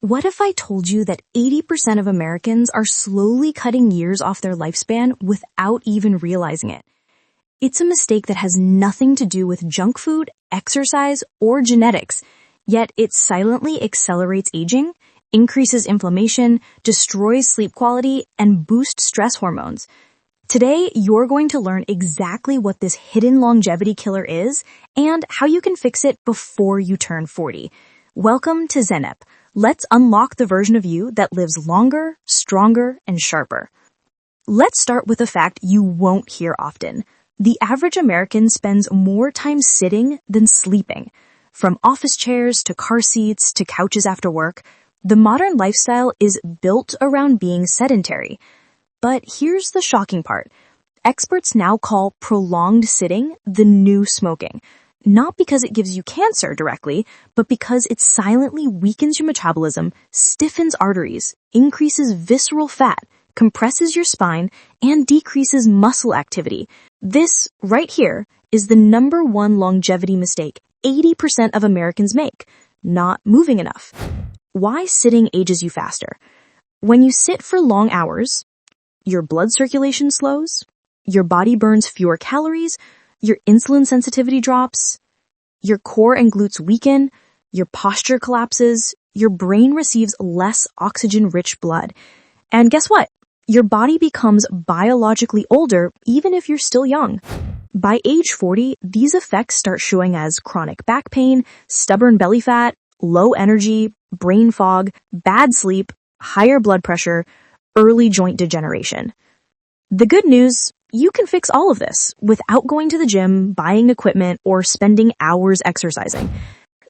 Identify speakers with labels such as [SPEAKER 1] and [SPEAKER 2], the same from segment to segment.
[SPEAKER 1] What if I told you that 80% of Americans are slowly cutting years off their lifespan without even realizing it? It's a mistake that has nothing to do with junk food, exercise, or genetics, yet it silently accelerates aging, increases inflammation, destroys sleep quality, and boosts stress hormones. Today, you're going to learn exactly what this hidden longevity killer is and how you can fix it before you turn 40. Welcome to ZenUp. Let's unlock the version of you that lives longer, stronger, and sharper. Let's start with a fact you won't hear often. The average American spends more time sitting than sleeping. From office chairs to car seats to couches after work, the modern lifestyle is built around being sedentary. But here's the shocking part. Experts now call prolonged sitting the new smoking. Not because it gives you cancer directly, but because it silently weakens your metabolism, stiffens arteries, increases visceral fat, compresses your spine, and decreases muscle activity. This, right here, is the number one longevity mistake 80% of Americans make: not moving enough. Why sitting ages you faster? When you sit for long hours, your blood circulation slows, your body burns fewer calories, your insulin sensitivity drops, your core and glutes weaken, your posture collapses, your brain receives less oxygen-rich blood. And guess what? Your body becomes biologically older even if you're still young. By age 40, these effects start showing as chronic back pain, stubborn belly fat, low energy, brain fog, bad sleep, higher blood pressure, early joint degeneration. The good news: you can fix all of this without going to the gym, buying equipment, or spending hours exercising.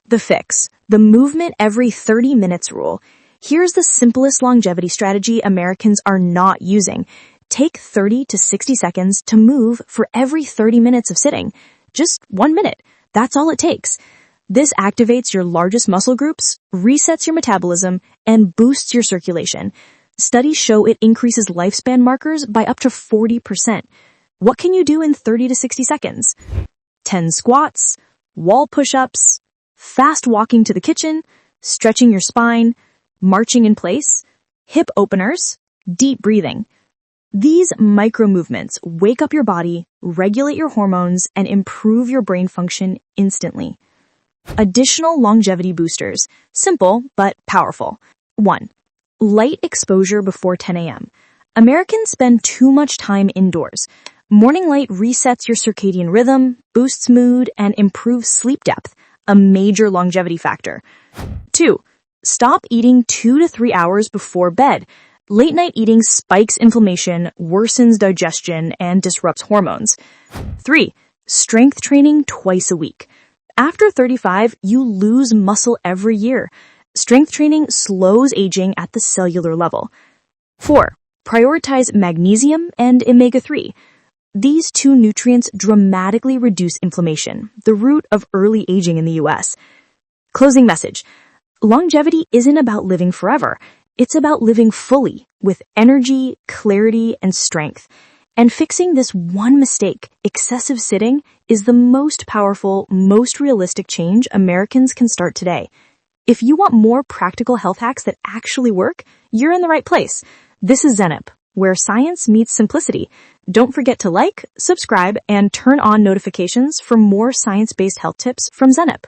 [SPEAKER 1] The fix: the movement every 30 minutes rule. Here's the simplest longevity strategy Americans are not using. Take 30 to 60 seconds to move for every 30 minutes of sitting. Just 1 minute. That's all it takes. This activates your largest muscle groups, resets your metabolism, and boosts your circulation. Studies show it increases lifespan markers by up to 40%. What can you do in 30 to 60 seconds? 10 squats, wall push-ups, fast walking to the kitchen, stretching your spine, marching in place, hip openers, deep breathing. These micro movements wake up your body, regulate your hormones, and improve your brain function instantly. Additional longevity boosters. Simple, but powerful. 1. Light exposure before 10 a.m. Americans spend too much time indoors. Morning light resets your circadian rhythm, boosts mood, and improves sleep depth, a major longevity factor. 2. Stop eating 2 to 3 hours before bed. Late night eating spikes inflammation, worsens digestion, and disrupts hormones. 3. Strength training twice a week. After 35, you lose muscle every year. Strength training slows aging at the cellular level. 4. Prioritize magnesium and omega-3. These two nutrients dramatically reduce inflammation, the root of early aging in the US. Closing message. Longevity isn't about living forever. It's about living fully, with energy, clarity, and strength. And fixing this one mistake, excessive sitting, is the most powerful, most realistic change Americans can start today. If you want more practical health hacks that actually work, you're in the right place. This is ZenUp, where science meets simplicity. Don't forget to like, subscribe, and turn on notifications for more science-based health tips from ZenUp.